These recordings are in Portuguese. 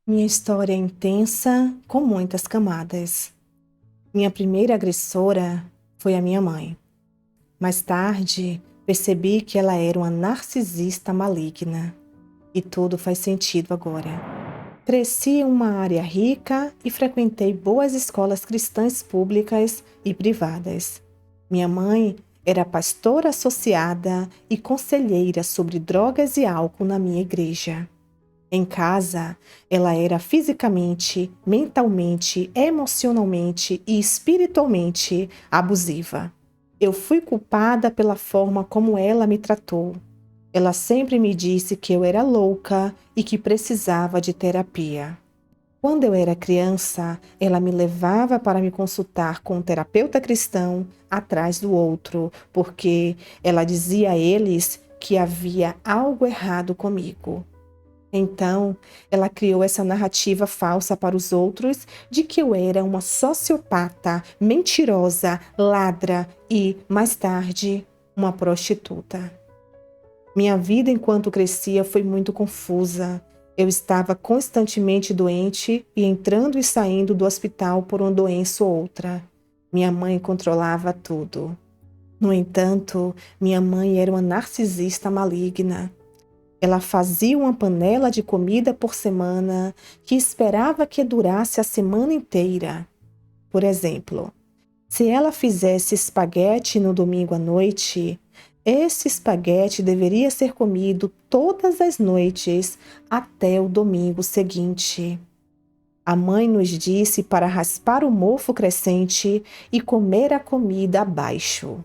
Minha história é intensa, com muitas camadas. Minha primeira agressora foi a minha mãe. Mais tarde, percebi que ela era uma narcisista maligna. E tudo faz sentido agora. Cresci em uma área rica e frequentei boas escolas cristãs públicas e privadas. Minha mãe era pastora associada e conselheira sobre drogas e álcool na minha igreja. Em casa, ela era fisicamente, mentalmente, emocionalmente e espiritualmente abusiva. Eu fui culpada pela forma como ela me tratou. Ela sempre me disse que eu era louca e que precisava de terapia. Quando eu era criança, ela me levava para me consultar com um terapeuta cristão atrás do outro, porque ela dizia a eles que havia algo errado comigo. Então, ela criou essa narrativa falsa para os outros de que eu era uma sociopata, mentirosa, ladra e, mais tarde, uma prostituta. Minha vida enquanto crescia foi muito confusa. Eu estava constantemente doente e entrando e saindo do hospital por uma doença ou outra. Minha mãe controlava tudo. No entanto, minha mãe era uma narcisista maligna. Ela fazia uma panela de comida por semana que esperava que durasse a semana inteira. Por exemplo, se ela fizesse espaguete no domingo à noite, esse espaguete deveria ser comido todas as noites até o domingo seguinte. A mãe nos disse para raspar o mofo crescente e comer a comida abaixo.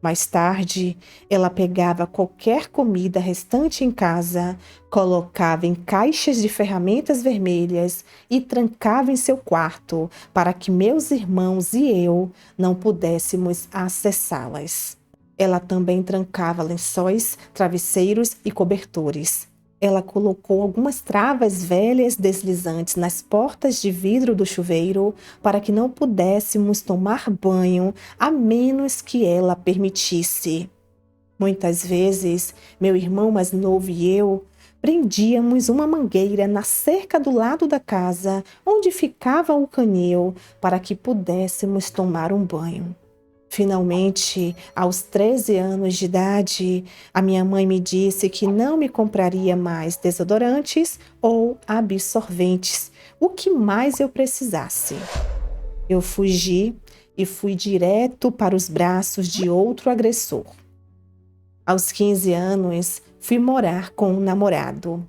Mais tarde, ela pegava qualquer comida restante em casa, colocava em caixas de ferramentas vermelhas e trancava em seu quarto para que meus irmãos e eu não pudéssemos acessá-las. Ela também trancava lençóis, travesseiros e cobertores. Ela colocou algumas travas velhas deslizantes nas portas de vidro do chuveiro para que não pudéssemos tomar banho a menos que ela permitisse. Muitas vezes, meu irmão mais novo e eu prendíamos uma mangueira na cerca do lado da casa onde ficava o canil para que pudéssemos tomar um banho. Finalmente, aos 13 anos de idade, a minha mãe me disse que não me compraria mais desodorantes ou absorventes, o que mais eu precisasse. Eu fugi e fui direto para os braços de outro agressor. Aos 15 anos, fui morar com um namorado.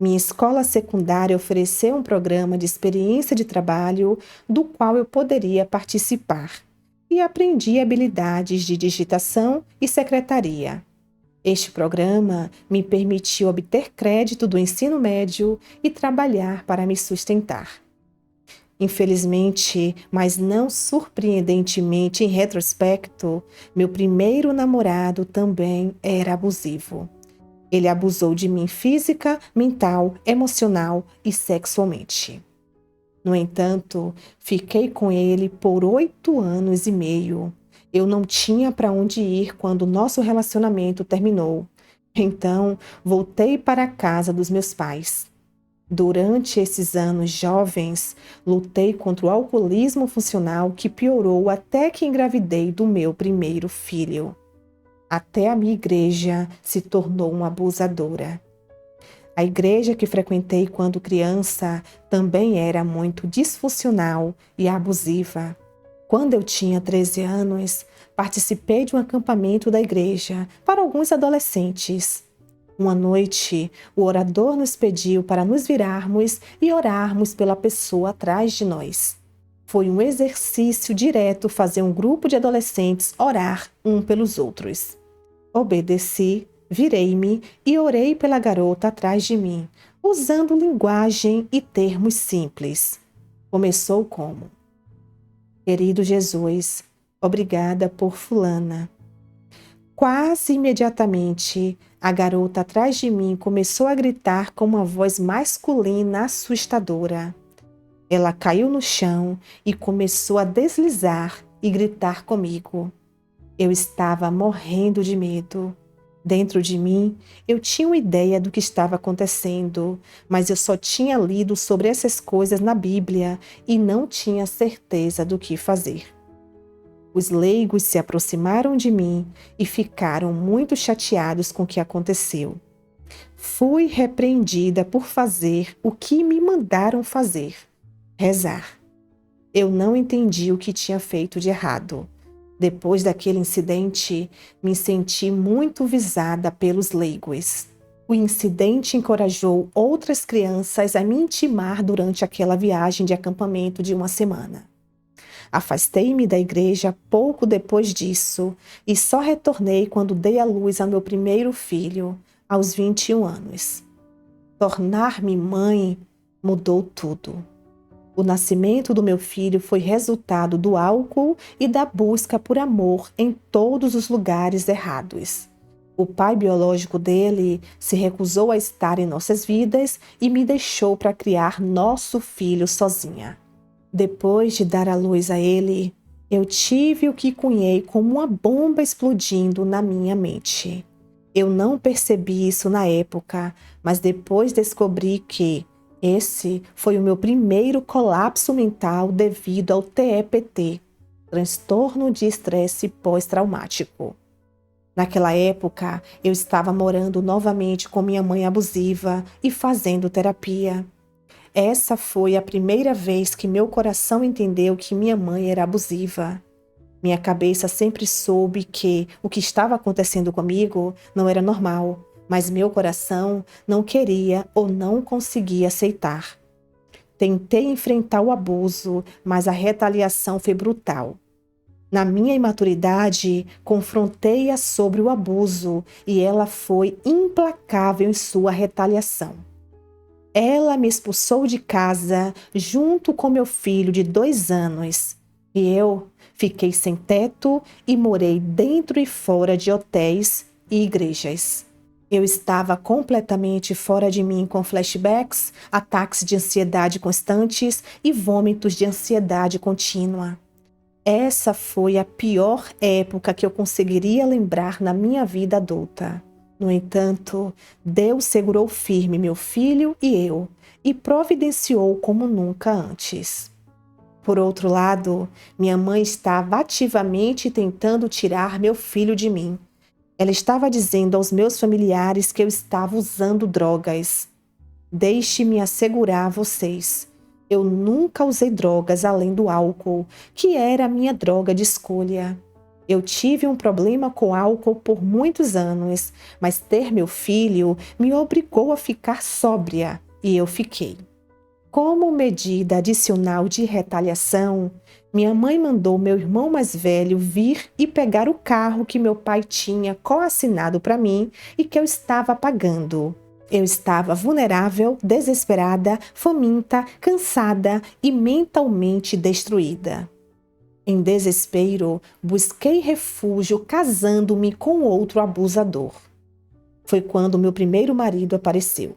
Minha escola secundária ofereceu um programa de experiência de trabalho do qual eu poderia participar e aprendi habilidades de digitação e secretaria. Este programa me permitiu obter crédito do ensino médio e trabalhar para me sustentar. Infelizmente, mas não surpreendentemente em retrospecto, meu primeiro namorado também era abusivo. Ele abusou de mim física, mental, emocional e sexualmente. No entanto, fiquei com ele por 8 anos e meio. Eu não tinha para onde ir quando nosso relacionamento terminou. Então, voltei para a casa dos meus pais. Durante esses anos jovens, lutei contra o alcoolismo funcional que piorou até que engravidei do meu primeiro filho. Até a minha igreja se tornou uma abusadora. A igreja que frequentei quando criança também era muito disfuncional e abusiva. Quando eu tinha 13 anos, participei de um acampamento da igreja para alguns adolescentes. Uma noite, o orador nos pediu para nos virarmos e orarmos pela pessoa atrás de nós. Foi um exercício direto fazer um grupo de adolescentes orar um pelos outros. Obedeci. Virei-me e orei pela garota atrás de mim, usando linguagem e termos simples. Começou como: Querido Jesus, obrigada por fulana. Quase imediatamente, a garota atrás de mim começou a gritar com uma voz masculina assustadora. Ela caiu no chão e começou a deslizar e gritar comigo. Eu estava morrendo de medo. Dentro de mim, eu tinha uma ideia do que estava acontecendo, mas eu só tinha lido sobre essas coisas na Bíblia e não tinha certeza do que fazer. Os leigos se aproximaram de mim e ficaram muito chateados com o que aconteceu. Fui repreendida por fazer o que me mandaram fazer: rezar. Eu não entendi o que tinha feito de errado. Depois daquele incidente, me senti muito visada pelos leigos. O incidente encorajou outras crianças a me intimar durante aquela viagem de acampamento de uma semana. Afastei-me da igreja pouco depois disso e só retornei quando dei à luz ao meu primeiro filho, aos 21 anos. Tornar-me mãe mudou tudo. O nascimento do meu filho foi resultado do álcool e da busca por amor em todos os lugares errados. O pai biológico dele se recusou a estar em nossas vidas e me deixou para criar nosso filho sozinha. Depois de dar à luz a ele, eu tive o que cunhei como uma bomba explodindo na minha mente. Eu não percebi isso na época, mas depois descobri que esse foi o meu primeiro colapso mental devido ao TEPT, transtorno de estresse pós-traumático. Naquela época, eu estava morando novamente com minha mãe abusiva e fazendo terapia. Essa foi a primeira vez que meu coração entendeu que minha mãe era abusiva. Minha cabeça sempre soube que o que estava acontecendo comigo não era normal, mas meu coração não queria ou não conseguia aceitar. Tentei enfrentar o abuso, mas a retaliação foi brutal. Na minha imaturidade, confrontei-a sobre o abuso e ela foi implacável em sua retaliação. Ela me expulsou de casa junto com meu filho de 2 anos e eu fiquei sem teto e morei dentro e fora de hotéis e igrejas. Eu estava completamente fora de mim com flashbacks, ataques de ansiedade constantes e vômitos de ansiedade contínua. Essa foi a pior época que eu conseguiria lembrar na minha vida adulta. No entanto, Deus segurou firme meu filho e eu e providenciou como nunca antes. Por outro lado, minha mãe estava ativamente tentando tirar meu filho de mim. Ela estava dizendo aos meus familiares que eu estava usando drogas. Deixe-me assegurar a vocês, eu nunca usei drogas além do álcool, que era a minha droga de escolha. Eu tive um problema com álcool por muitos anos, mas ter meu filho me obrigou a ficar sóbria, e eu fiquei. Como medida adicional de retaliação, minha mãe mandou meu irmão mais velho vir e pegar o carro que meu pai tinha coassinado para mim e que eu estava pagando. Eu estava vulnerável, desesperada, faminta, cansada e mentalmente destruída. Em desespero, busquei refúgio casando-me com outro abusador. Foi quando meu primeiro marido apareceu.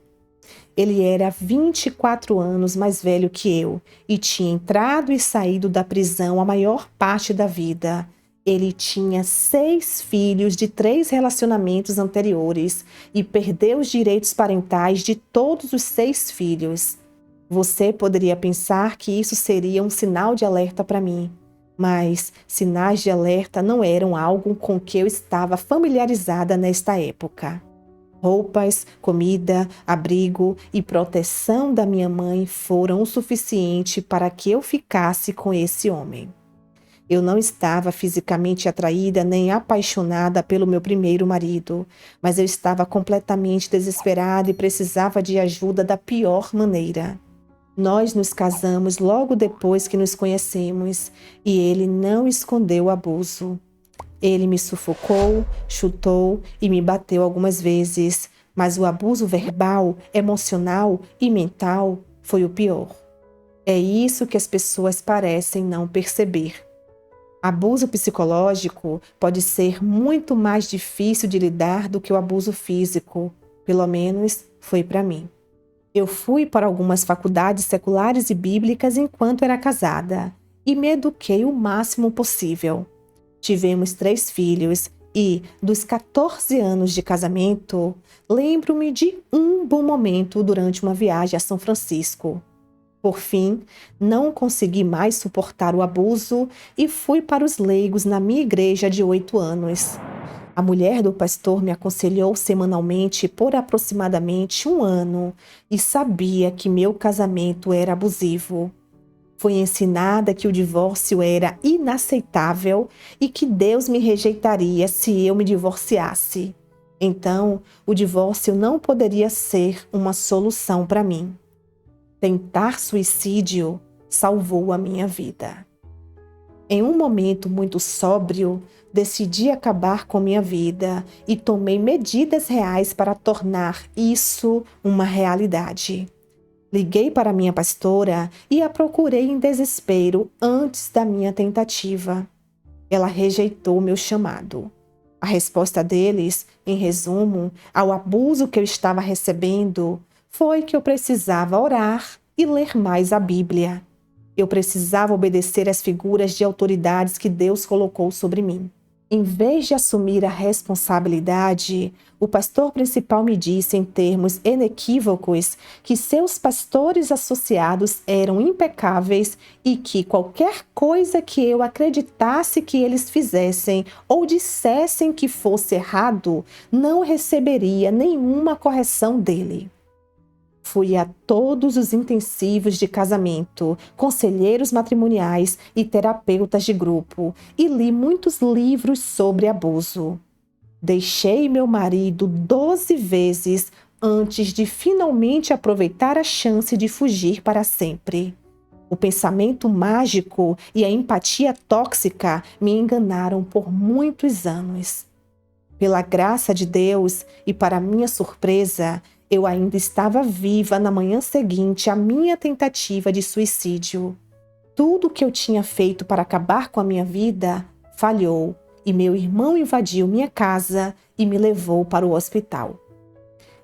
Ele era 24 anos mais velho que eu e tinha entrado e saído da prisão a maior parte da vida. Ele tinha 6 filhos de 3 relacionamentos anteriores e perdeu os direitos parentais de todos os 6 filhos. Você poderia pensar que isso seria um sinal de alerta para mim. Mas sinais de alerta não eram algo com que eu estava familiarizada nesta época. Roupas, comida, abrigo e proteção da minha mãe foram o suficiente para que eu ficasse com esse homem. Eu não estava fisicamente atraída nem apaixonada pelo meu primeiro marido, mas eu estava completamente desesperada e precisava de ajuda da pior maneira. Nós nos casamos logo depois que nos conhecemos e ele não escondeu o abuso. Ele me sufocou, chutou e me bateu algumas vezes, mas o abuso verbal, emocional e mental foi o pior. É isso que as pessoas parecem não perceber. Abuso psicológico pode ser muito mais difícil de lidar do que o abuso físico, pelo menos foi para mim. Eu fui para algumas faculdades seculares e bíblicas enquanto era casada e me eduquei o máximo possível. Tivemos 3 filhos E, dos 14 anos de casamento, lembro-me de um bom momento durante uma viagem a São Francisco. Por fim, não consegui mais suportar o abuso e fui para os leigos na minha igreja de 8 anos. A mulher do pastor me aconselhou semanalmente por aproximadamente 1 ano e sabia que meu casamento era abusivo. Fui ensinada que o divórcio era inaceitável e que Deus me rejeitaria se eu me divorciasse. Então, o divórcio não poderia ser uma solução para mim. Tentar suicídio salvou a minha vida. Em um momento muito sóbrio, decidi acabar com minha vida e tomei medidas reais para tornar isso uma realidade. Liguei para minha pastora e a procurei em desespero antes da minha tentativa. Ela rejeitou meu chamado. A resposta deles, em resumo, ao abuso que eu estava recebendo, foi que eu precisava orar e ler mais a Bíblia. Eu precisava obedecer às figuras de autoridades que Deus colocou sobre mim. Em vez de assumir a responsabilidade, o pastor principal me disse em termos inequívocos que seus pastores associados eram impecáveis e que qualquer coisa que eu acreditasse que eles fizessem ou dissessem que fosse errado, não receberia nenhuma correção dele. Fui a todos os intensivos de casamento, conselheiros matrimoniais e terapeutas de grupo e li muitos livros sobre abuso. Deixei meu marido 12 vezes antes de finalmente aproveitar a chance de fugir para sempre. O pensamento mágico e a empatia tóxica me enganaram por muitos anos. Pela graça de Deus e para minha surpresa, eu ainda estava viva na manhã seguinte à minha tentativa de suicídio. Tudo o que eu tinha feito para acabar com a minha vida falhou e meu irmão invadiu minha casa e me levou para o hospital.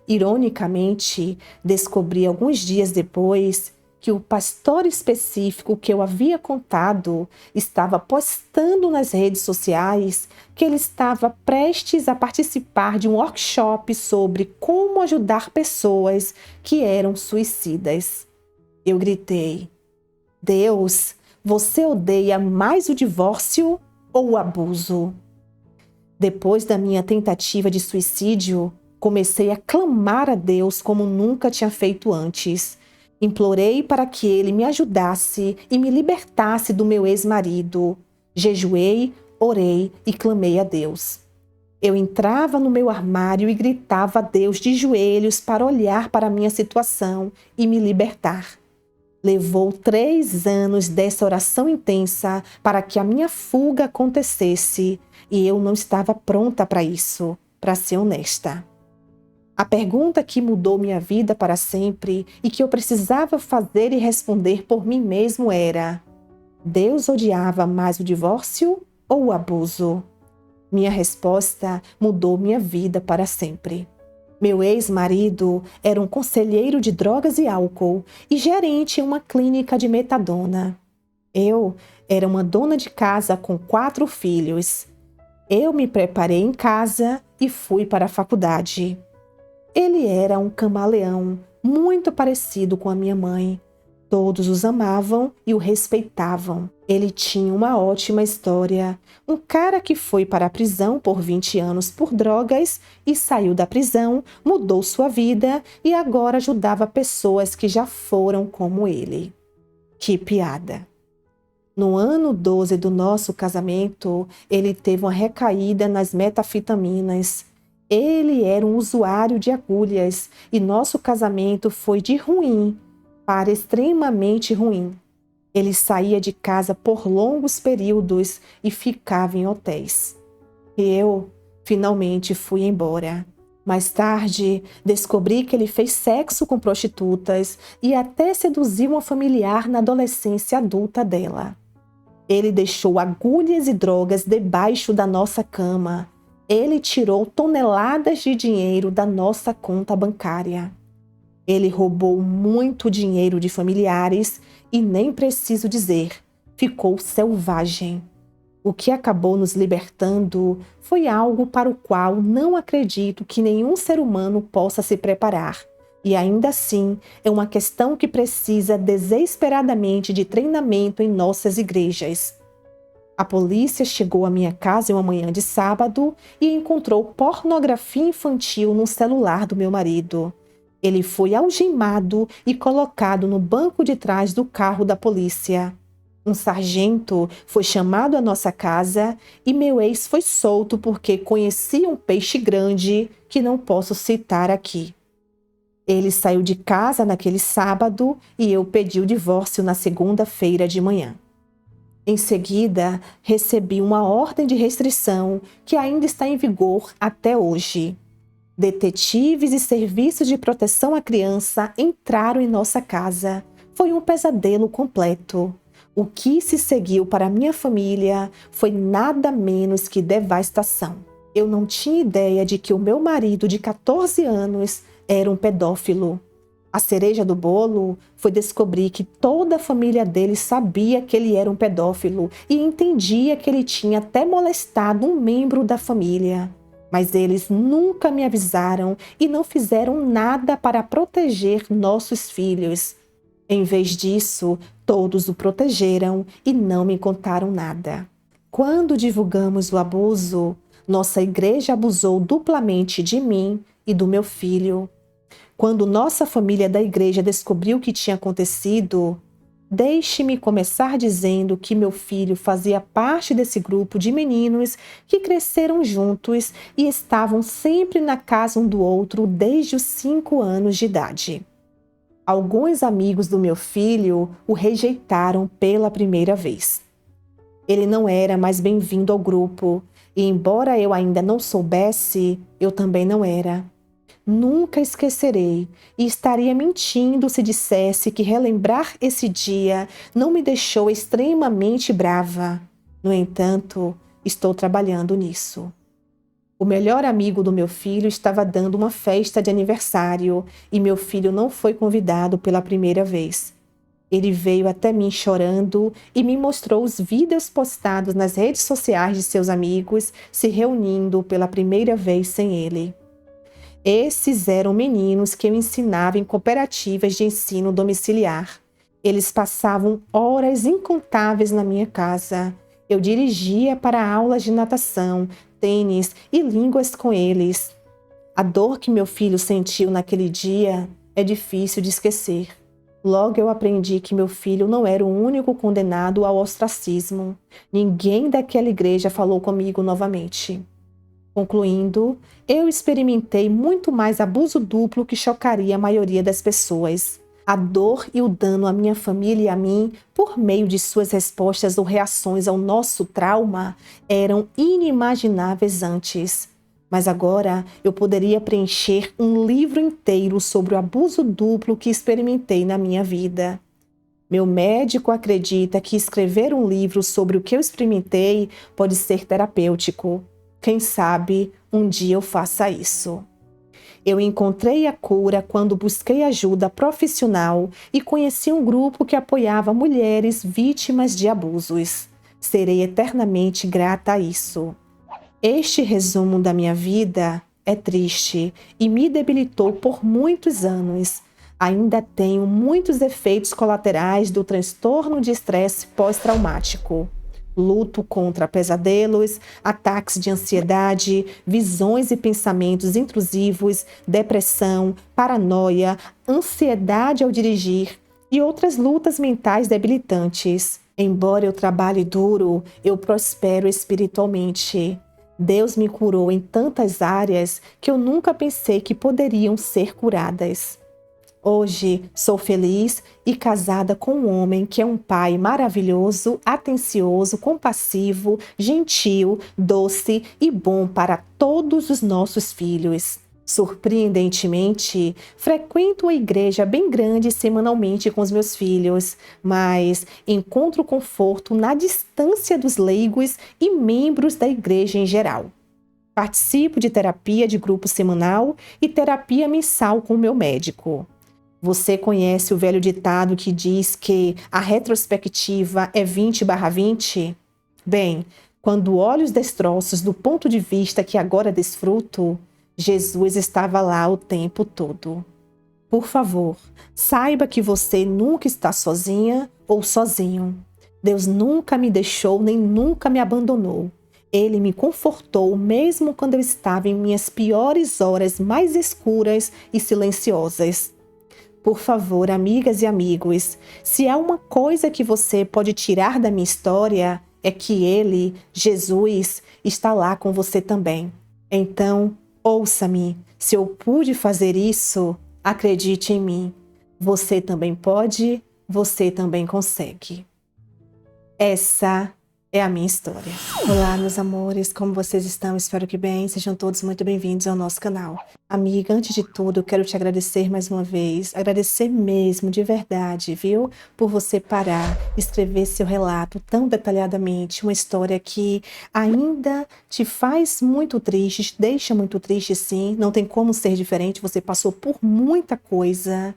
Ironicamente, descobri alguns dias depois que o pastor específico que eu havia contado estava postando nas redes sociais que ele estava prestes a participar de um workshop sobre como ajudar pessoas que eram suicidas. Eu gritei: Deus, você odeia mais o divórcio ou o abuso? Depois da minha tentativa de suicídio, comecei a clamar a Deus como nunca tinha feito antes. Implorei para que ele me ajudasse e me libertasse do meu ex-marido. Jejuei, orei e clamei a Deus. Eu entrava no meu armário e gritava a Deus de joelhos para olhar para a minha situação e me libertar. Levou 3 anos dessa oração intensa para que a minha fuga acontecesse e eu não estava pronta para isso, para ser honesta. A pergunta que mudou minha vida para sempre e que eu precisava fazer e responder por mim mesmo era: Deus odiava mais o divórcio ou o abuso? Minha resposta mudou minha vida para sempre. Meu ex-marido era um conselheiro de drogas e álcool e gerente em uma clínica de metadona. Eu era uma dona de casa com 4 filhos. Eu me preparei em casa e fui para a faculdade. Ele era um camaleão, muito parecido com a minha mãe. Todos os amavam e o respeitavam. Ele tinha uma ótima história. Um cara que foi para a prisão por 20 anos por drogas e saiu da prisão, mudou sua vida e agora ajudava pessoas que já foram como ele. Que piada! No ano 12 do nosso casamento, ele teve uma recaída nas metafetaminas. Ele era um usuário de agulhas e nosso casamento foi de ruim para extremamente ruim. Ele saía de casa por longos períodos e ficava em hotéis. E eu, finalmente, fui embora. Mais tarde, descobri que ele fez sexo com prostitutas e até seduziu uma familiar na adolescência adulta dela. Ele deixou agulhas e drogas debaixo da nossa cama. Ele tirou toneladas de dinheiro da nossa conta bancária. Ele roubou muito dinheiro de familiares e nem preciso dizer, ficou selvagem. O que acabou nos libertando foi algo para o qual não acredito que nenhum ser humano possa se preparar. E ainda assim, é uma questão que precisa desesperadamente de treinamento em nossas igrejas. A polícia chegou à minha casa em uma manhã de sábado e encontrou pornografia infantil no celular do meu marido. Ele foi algemado e colocado no banco de trás do carro da polícia. Um sargento foi chamado à nossa casa e meu ex foi solto porque conhecia um peixe grande que não posso citar aqui. Ele saiu de casa naquele sábado e eu pedi o divórcio na segunda-feira de manhã. Em seguida, recebi uma ordem de restrição que ainda está em vigor até hoje. Detetives e serviços de proteção à criança entraram em nossa casa. Foi um pesadelo completo. O que se seguiu para minha família foi nada menos que devastação. Eu não tinha ideia de que o meu marido de 14 anos era um pedófilo. A cereja do bolo foi descobrir que toda a família dele sabia que ele era um pedófilo e entendia que ele tinha até molestado um membro da família. Mas eles nunca me avisaram e não fizeram nada para proteger nossos filhos. Em vez disso, todos o protegeram e não me contaram nada. Quando divulgamos o abuso, nossa igreja abusou duplamente de mim e do meu filho. Quando nossa família da igreja descobriu o que tinha acontecido, deixe-me começar dizendo que meu filho fazia parte desse grupo de meninos que cresceram juntos e estavam sempre na casa um do outro desde os 5 anos de idade. Alguns amigos do meu filho o rejeitaram pela primeira vez. Ele não era mais bem-vindo ao grupo, e embora eu ainda não soubesse, eu também não era. Nunca esquecerei e estaria mentindo se dissesse que relembrar esse dia não me deixou extremamente brava. No entanto, estou trabalhando nisso. O melhor amigo do meu filho estava dando uma festa de aniversário e meu filho não foi convidado pela primeira vez. Ele veio até mim chorando e me mostrou os vídeos postados nas redes sociais de seus amigos se reunindo pela primeira vez sem ele. Esses eram meninos que eu ensinava em cooperativas de ensino domiciliar. Eles passavam horas incontáveis na minha casa. Eu dirigia para aulas de natação, tênis e línguas com eles. A dor que meu filho sentiu naquele dia é difícil de esquecer. Logo eu aprendi que meu filho não era o único condenado ao ostracismo. Ninguém daquela igreja falou comigo novamente. Concluindo, eu experimentei muito mais abuso duplo que chocaria a maioria das pessoas. A dor e o dano à minha família e a mim, por meio de suas respostas ou reações ao nosso trauma, eram inimagináveis antes. Mas agora eu poderia preencher um livro inteiro sobre o abuso duplo que experimentei na minha vida. Meu médico acredita que escrever um livro sobre o que eu experimentei pode ser terapêutico. Quem sabe um dia eu faça isso. Eu encontrei a cura quando busquei ajuda profissional e conheci um grupo que apoiava mulheres vítimas de abusos. Serei eternamente grata a isso. Este resumo da minha vida é triste e me debilitou por muitos anos. Ainda tenho muitos efeitos colaterais do transtorno de estresse pós-traumático. Luto contra pesadelos, ataques de ansiedade, visões e pensamentos intrusivos, depressão, paranoia, ansiedade ao dirigir e outras lutas mentais debilitantes. Embora eu trabalhe duro, eu prospero espiritualmente. Deus me curou em tantas áreas que eu nunca pensei que poderiam ser curadas. Hoje sou feliz e casada com um homem que é um pai maravilhoso, atencioso, compassivo, gentil, doce e bom para todos os nossos filhos. Surpreendentemente, frequento uma igreja bem grande semanalmente com os meus filhos, mas encontro conforto na distância dos leigos e membros da igreja em geral. Participo de terapia de grupo semanal e terapia mensal com o meu médico. Você conhece o velho ditado que diz que a retrospectiva é 20/20? Bem, Quando olho os destroços do ponto de vista que agora desfruto, Jesus estava lá o tempo todo. Por favor, saiba que você nunca está sozinha ou sozinho. Deus nunca me deixou nem nunca me abandonou. Ele me confortou mesmo quando eu estava em minhas piores horas mais escuras e silenciosas. Por favor, amigas e amigos, se há uma coisa que você pode tirar da minha história, é que Ele, Jesus, está lá com você também. Então, ouça-me. Se eu pude fazer isso, acredite em mim. Você também pode, você também consegue. Essa é a minha história. Olá, meus amores, como vocês estão? Espero que bem. Sejam todos muito bem-vindos ao nosso canal. Amiga, antes de tudo, eu quero te agradecer mais uma vez. Agradecer mesmo, de verdade, viu? Por você parar, escrever seu relato tão detalhadamente. Uma história que ainda te faz muito triste, te deixa muito triste, sim. Não tem como ser diferente, você passou por muita coisa.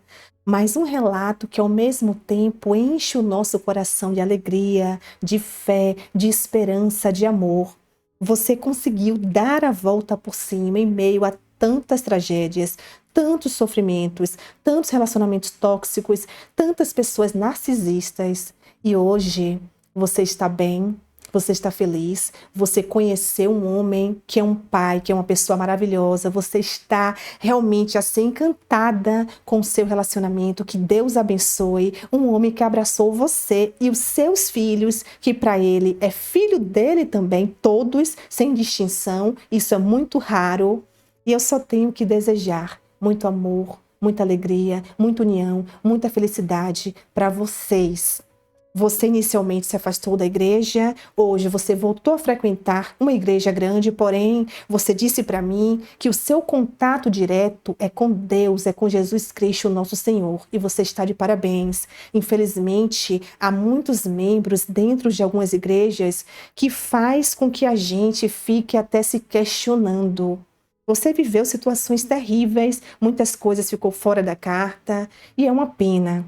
Mas um relato que ao mesmo tempo enche o nosso coração de alegria, de fé, de esperança, de amor. Você conseguiu dar a volta por cima em meio a tantas tragédias, tantos sofrimentos, tantos relacionamentos tóxicos, tantas pessoas narcisistas. E hoje você está bem, você está feliz, você conheceu um homem que é um pai, que é uma pessoa maravilhosa, você está realmente assim encantada com o seu relacionamento, que Deus abençoe, um homem que abraçou você e os seus filhos, que para ele é filho dele também, todos, sem distinção, isso é muito raro, e eu só tenho que desejar muito amor, muita alegria, muita união, muita felicidade para vocês. Você inicialmente se afastou da igreja, hoje você voltou a frequentar uma igreja grande, porém você disse para mim que o seu contato direto é com Deus, é com Jesus Cristo, nosso Senhor, e você está de parabéns. Infelizmente, há muitos membros dentro de algumas igrejas que faz com que a gente fique até se questionando. Você viveu situações terríveis, muitas coisas ficou fora da carta, e é uma pena.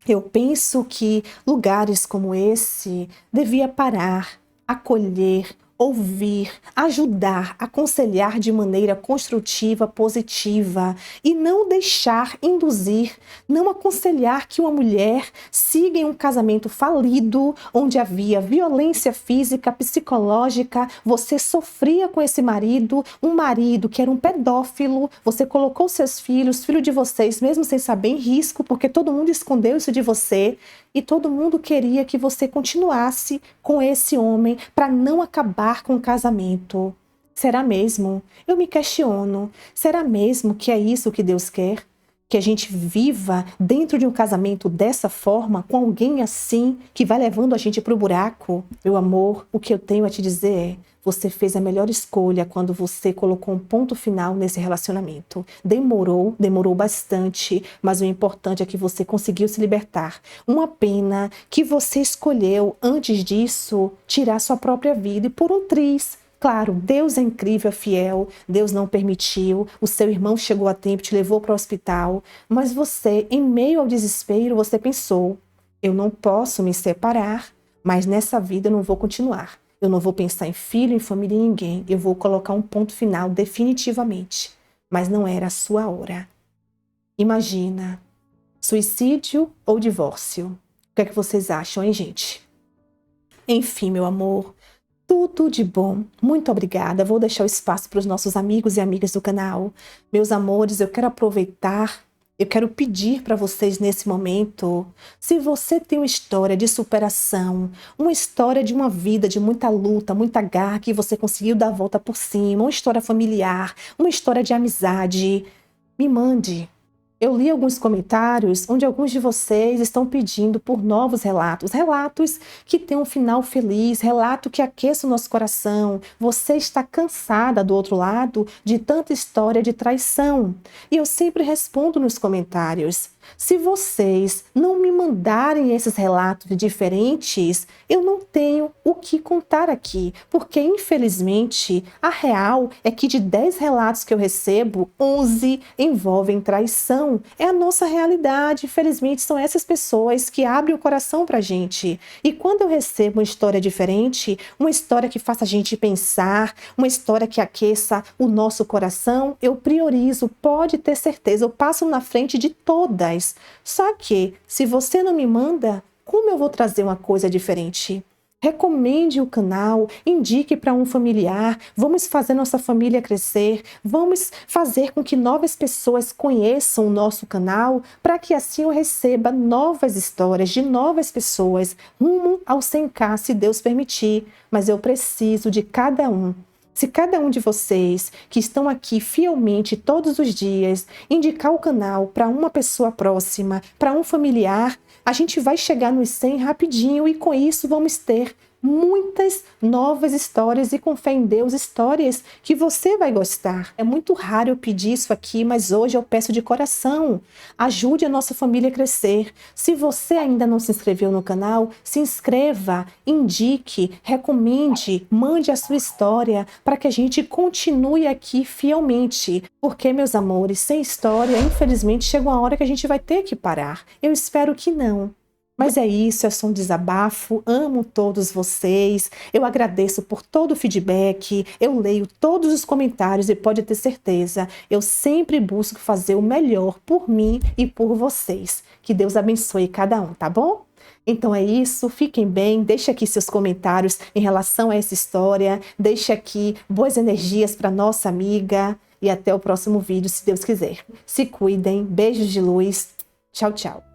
Eu penso que lugares como esse devia parar, acolher, ouvir, ajudar, aconselhar de maneira construtiva, positiva e não deixar induzir, não aconselhar que uma mulher siga em um casamento falido, onde havia violência física, psicológica, você sofria com esse marido, um marido que era um pedófilo, você colocou seus filhos, filho de vocês, mesmo sem saber, em risco, porque todo mundo escondeu isso de você. E todo mundo queria que você continuasse com esse homem para não acabar com o casamento. Será mesmo? Eu me questiono. Será mesmo que é isso que Deus quer? Que a gente viva dentro de um casamento dessa forma, com alguém assim, que vai levando a gente para o buraco? Meu amor, o que eu tenho a te dizer é: você fez a melhor escolha quando você colocou um ponto final nesse relacionamento. Demorou bastante, mas o importante é que você conseguiu se libertar. Uma pena que você escolheu, antes disso, tirar sua própria vida e por um triz. Claro, Deus é incrível, é fiel, Deus não permitiu, o seu irmão chegou a tempo, te levou para o hospital, mas você, em meio ao desespero, você pensou: eu não posso me separar, mas nessa vida eu não vou continuar. Eu não vou pensar em filho, em família, em ninguém. Eu vou colocar um ponto final definitivamente. Mas não era a sua hora. Imagina, suicídio ou divórcio? O que é que vocês acham, hein, gente? Enfim, meu amor, tudo de bom. Muito obrigada. Vou deixar o espaço para os nossos amigos e amigas do canal. Meus amores, eu quero aproveitar, eu quero pedir para vocês nesse momento, se você tem uma história de superação, uma história de uma vida de muita luta, muita garra, que você conseguiu dar a volta por cima, uma história familiar, uma história de amizade, me mande. Eu li alguns comentários onde alguns de vocês estão pedindo por novos relatos, relatos que tenham um final feliz, relato que aqueça o nosso coração. Você está cansada do outro lado de tanta história de traição. E eu sempre respondo nos comentários: Se vocês não me mandarem esses relatos diferentes, eu não tenho o que contar aqui, porque infelizmente a real é que de 10 relatos que eu recebo, 11 envolvem traição. É a nossa realidade, infelizmente são essas pessoas que abrem o coração pra gente. E quando eu recebo uma história diferente, uma história que faça a gente pensar, uma história que aqueça o nosso coração, eu priorizo, pode ter certeza, eu passo na frente de todas. Só que, se você não me manda, como eu vou trazer uma coisa diferente? Recomende o canal, indique para um familiar, vamos fazer nossa família crescer, vamos fazer com que novas pessoas conheçam o nosso canal, para que assim eu receba novas histórias de novas pessoas, rumo ao 100K, se Deus permitir. Mas eu preciso de cada um. Se cada um de vocês que estão aqui fielmente todos os dias indicar o canal para uma pessoa próxima, para um familiar, a gente vai chegar nos 100 rapidinho e com isso vamos ter muitas novas histórias e, com fé em Deus, histórias que você vai gostar. É muito raro eu pedir isso aqui, mas hoje eu peço de coração. Ajude a nossa família a crescer. Se você ainda não se inscreveu no canal, se inscreva, indique, recomende, mande a sua história para que a gente continue aqui fielmente. Porque, meus amores, sem história, infelizmente, chega uma hora que a gente vai ter que parar. Eu espero que não. Mas é isso, é só um desabafo, amo todos vocês, eu agradeço por todo o feedback, eu leio todos os comentários e pode ter certeza, eu sempre busco fazer o melhor por mim e por vocês. Que Deus abençoe cada um, tá bom? Então é isso, fiquem bem, deixe aqui seus comentários em relação a essa história, deixe aqui boas energias para nossa amiga e até o próximo vídeo, se Deus quiser. Se cuidem, beijos de luz, tchau, tchau.